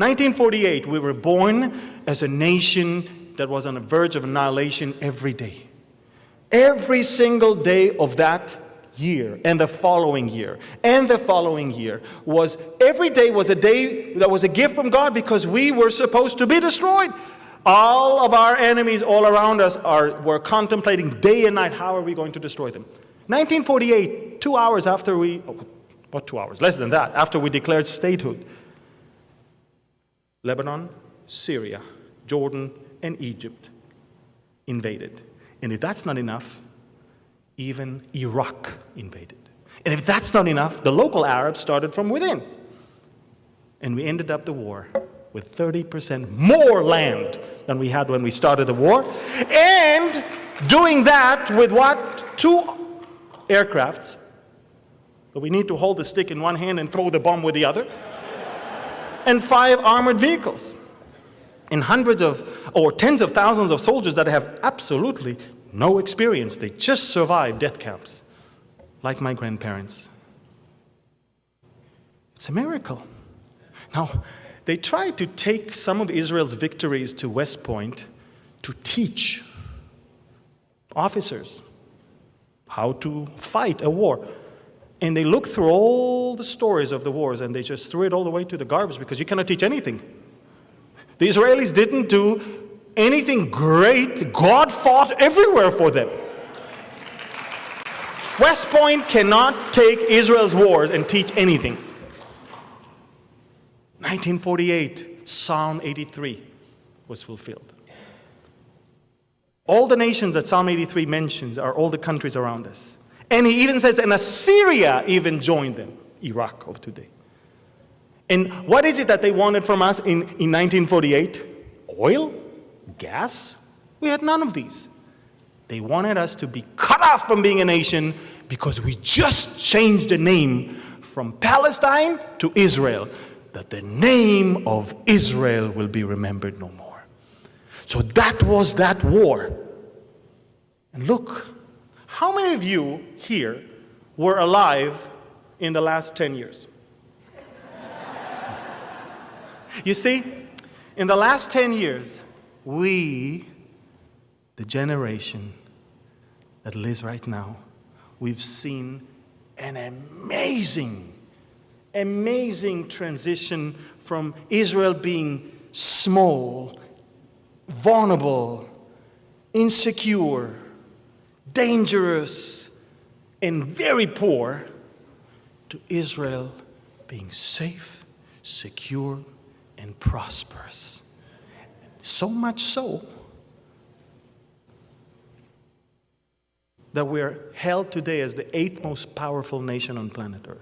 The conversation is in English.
1948, we were born as a nation that was on the verge of annihilation every day. Every single day of that year, and the following year, and the following year, every day was a day that was a gift from God because we were supposed to be destroyed. All of our enemies all around us were contemplating day and night, how are we going to destroy them? 1948, 2 hours after what 2 hours? Less than that, after we declared statehood, Lebanon, Syria, Jordan, and Egypt invaded. And if that's not enough, even Iraq invaded. And if that's not enough, the local Arabs started from within. And we ended up the war with 30% more land than we had when we started the war. And doing that with what? 2 aircrafts. But we need to hold the stick in one hand and throw the bomb with the other. And 5 armored vehicles. And hundreds or tens of thousands of soldiers that have absolutely no experience. They just survived death camps, like my grandparents. It's a miracle. Now, they tried to take some of Israel's victories to West Point to teach officers how to fight a war. And they looked through all the stories of the wars and they just threw it all the way to the garbage because you cannot teach anything. The Israelis didn't do anything great. God fought everywhere for them. West Point cannot take Israel's wars and teach anything. 1948, Psalm 83 was fulfilled. All the nations that Psalm 83 mentions are all the countries around us. And he even says, and Assyria even joined them, Iraq of today. And what is it that they wanted from us in 1948? Oil? Gas? We had none of these. They wanted us to be cut off from being a nation because we just changed the name from Palestine to Israel, that the name of Israel will be remembered no more. So that was that war. And look, how many of you here were alive in the last 10 years? You see, in the last 10 years, we, the generation that lives right now, we've seen an amazing transition from Israel being small, vulnerable, insecure, dangerous, and very poor, to Israel being safe, secure, and prosperous. So much so that we're held today as the 8th most powerful nation on planet Earth.